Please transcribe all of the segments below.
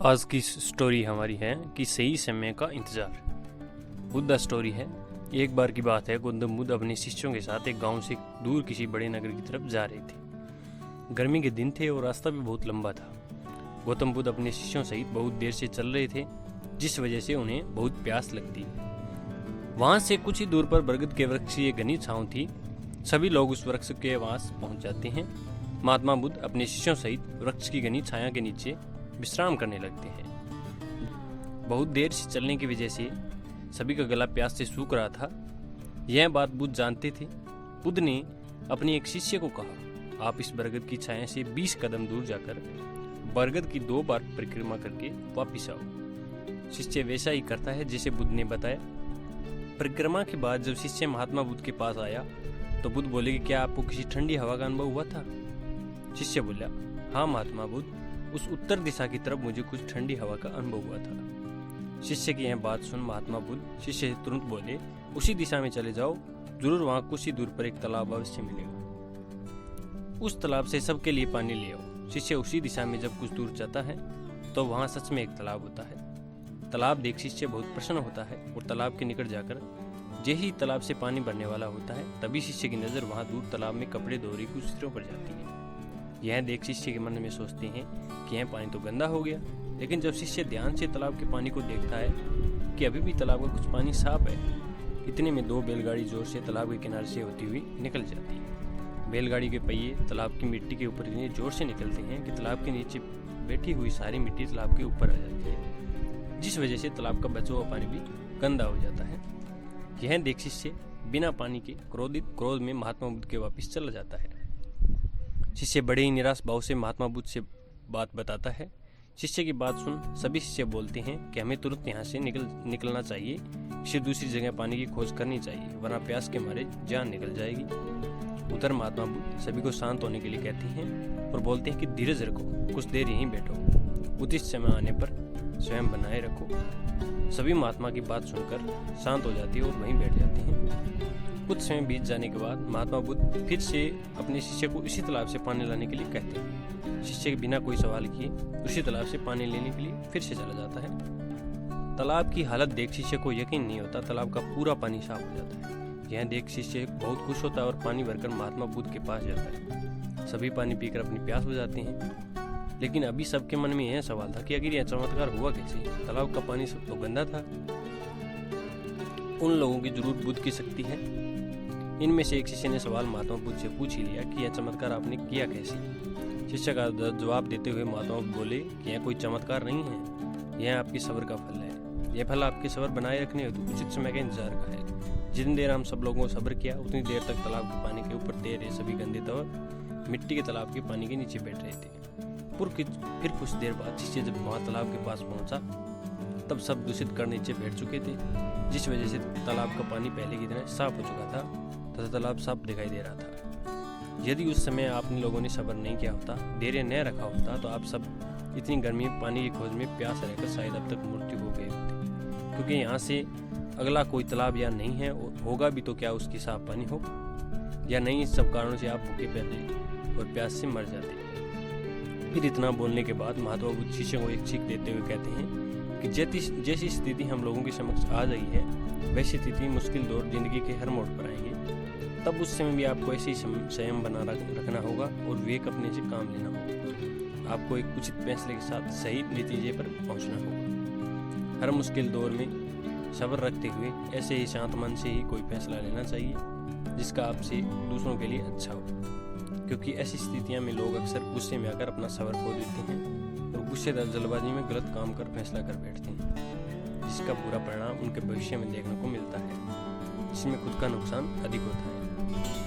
आज की स्टोरी हमारी है कि सही समय का इंतजार। बुद्ध स्टोरी है। एक बार की बात है, गौतम बुद्ध अपने शिष्यों के साथ एक गांव से दूर किसी बड़े नगर की तरफ जा रहे थे। गर्मी के दिन थे और रास्ता भी बहुत लंबा था। गौतम बुद्ध अपने शिष्यों सहित बहुत देर से चल रहे थे, जिस वजह से उन्हें बहुत प्यास लगती। वहां से कुछ ही दूर पर बरगद के वृक्ष की एक घनी छांव थी। सभी लोग उस वृक्ष के पास पहुंच जाते हैं। महात्मा बुद्ध अपने शिष्यों सहित वृक्ष की घनी छाया के नीचे विश्राम करने लगते हैं। बहुत देर से चलने की वजह से सभी का गला प्यास से सूख रहा था। यह बात बुद्ध जानते थे। बुद्ध ने अपने एक शिष्य को कहा, आप इस बरगद की छाया से 20 कदम दूर जाकर बरगद की 2 बार परिक्रमा करके वापिस आओ। शिष्य वैसा ही करता है जैसे बुद्ध ने बताया। परिक्रमा के बाद जब शिष्य महात्मा बुद्ध के पास आया तो बुद्ध बोले कि क्या आपको किसी ठंडी हवा का अनुभव हुआ था? शिष्य बोला, हाँ महात्मा बुद्ध, उस उत्तर दिशा की तरफ मुझे कुछ ठंडी हवा का अनुभव हुआ था। शिष्य की यह बात सुन महात्मा बुद्ध शिष्य से तुरंत बोले, उसी दिशा में चले जाओ, जरूर वहां कुछ ही दूर पर एक तालाब अवश्य मिलेगा। उस तालाब से सबके लिए पानी ले आओ। शिष्य उसी दिशा में जब कुछ दूर जाता है तो वहां सच में एक तालाब होता है। तालाब देख शिष्य बहुत प्रसन्न होता है और तालाब के निकट जाकर यही तालाब से पानी भरने वाला होता है। तभी शिष्य की नजर वहां दूर तालाब में कपड़े धो रही कुछ स्त्रियों पर जाती है। यह देख शिष्य के मन में सोचते हैं कि यह पानी तो गंदा हो गया। लेकिन जब शिष्य ध्यान से तालाब के पानी को देखता है कि अभी भी तालाब का कुछ पानी साफ है, इतने में 2 बैलगाड़ी जोर से तालाब के किनारे से होती हुई निकल जाती है। बैलगाड़ी के पहिए तालाब की मिट्टी के ऊपर इतने जोर से निकलते हैं कि तालाब के नीचे बैठी हुई सारी मिट्टी तालाब के ऊपर आ जाती है, जिस वजह से तालाब का बचा हुआ पानी भी गंदा हो जाता है। यह देख शिष्य बिना पानी के क्रोध में महात्मा बुद्ध के वापिस चला जाता है। शिष्य बड़े ही निराश भाव से महात्मा बुद्ध से बात बताता है। शिष्य की बात सुन सभी शिष्य बोलते हैं कि हमें तुरंत यहाँ से निकलना चाहिए, किसी दूसरी जगह पानी की खोज करनी चाहिए, वरना प्यास के मारे जान निकल जाएगी। उधर महात्मा बुद्ध सभी को शांत होने के लिए कहते हैं और बोलते हैं कि धीरज रखो, कुछ देर यहीं बैठो, उचित समय आने पर स्वयं बनाए रखो। सभी महात्मा की बात सुनकर शांत हो जाती है और वहीं बैठ जाते हैं। कुछ समय बीत जाने के बाद महात्मा बुद्ध फिर से अपने शिष्य को इसी तालाब से पानी लाने के लिए कहते हैं। शिष्य बिना कोई सवाल किए उसी तालाब से पानी लेने के लिए फिर से चला जाता है। तालाब की हालत देख शिष्य को यकीन नहीं होता, तालाब का पूरा पानी साफ हो जाता है। यह देख शिष्य बहुत खुश होता है और पानी भरकर महात्मा बुद्ध के पास जाता है। सभी पानी पीकर अपनी प्यास बुझाते हैं। लेकिन अभी सबके मन में यह सवाल था कि आखिर यह चमत्कार हुआ कैसे? तालाब का पानी सब तो गंदा था। उन लोगों की जरूर बुद्ध की शक्ति है। इनमें से एक शिष्य ने सवाल महात्मा बुद्ध से पूछ ही लिया कि यह चमत्कार आपने किया कैसे? शिष्य का जवाब देते हुए महात्मा बुद्ध बोले कि यह कोई चमत्कार नहीं है, यह आपके सब्र का फल है। यह फल आपके सब्र बनाए रखने हेतु उचित समय के इंतजार का है। जितनी देर हम सब लोगों को सब्र किया, उतनी देर तक तालाब के पानी के ऊपर तैरे सभी गंदे तौर मिट्टी के तालाब के पानी के नीचे बैठ रहे थे। फिर कुछ देर बाद शिष्य जब वहां तालाब के पास पहुंचा तब सब दूषित कर नीचे बैठ चुके थे, जिस वजह से तालाब का पानी पहले की तरह साफ हो चुका था तथा तालाब साफ दिखाई दे रहा था। यदि उस समय आपने लोगों ने सब्र नहीं किया होता, धैर्य न रखा होता, तो आप सब इतनी गर्मी में पानी की खोज में प्यास रहकर शायद अब तक मृत्यु हो गई होती। क्योंकि यहाँ से अगला कोई तालाब या नहीं है, होगा भी तो क्या उसकी साफ पानी होगा या नहीं। इस सब कारणों से आप भूखे प्यासे और प्यास से मर जाते। फिर इतना बोलने के बाद महात्मा बुद्ध शिष्य को एक सीख देते हुए कहते हैं कि जैसी स्थिति हम लोगों के समक्ष आ रही है, वैसी स्थिति मुश्किल दौर जिंदगी के हर मोड़ पर आएंगे। तब उस समय भी आपको ऐसे ही संयम बना रखना होगा और विवेक अपने से काम लेना होगा। आपको एक उचित फैसले के साथ सही नतीजे पर पहुंचना होगा। हर मुश्किल दौर में सब्र रखते हुए ऐसे ही शांत मन से ही कोई फैसला लेना चाहिए जिसका आपसे दूसरों के लिए अच्छा हो। क्योंकि ऐसी स्थितियां में लोग अक्सर गुस्से में आकर अपना सब्र खो देते हैं और गुस्से और जल्दबाजी में गलत काम कर फैसला कर बैठते हैं, जिसका पूरा परिणाम उनके भविष्य में देखने को मिलता है, जिसमें खुद का नुकसान अधिक होता है।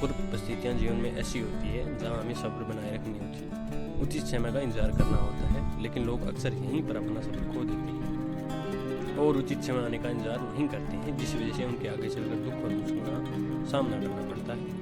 कुछ परिस्थितियां जीवन में ऐसी होती है जहां हमें सब्र बनाए रखनी होती है, उचित समय का इंतजार करना होता है, लेकिन लोग अक्सर यहीं पर अपना सब्र खो देते हैं और उचित समय आने का इंतजार नहीं करते हैं, जिस वजह से उनके आगे चलकर दुख और मुश्किल का सामना करना पड़ता है।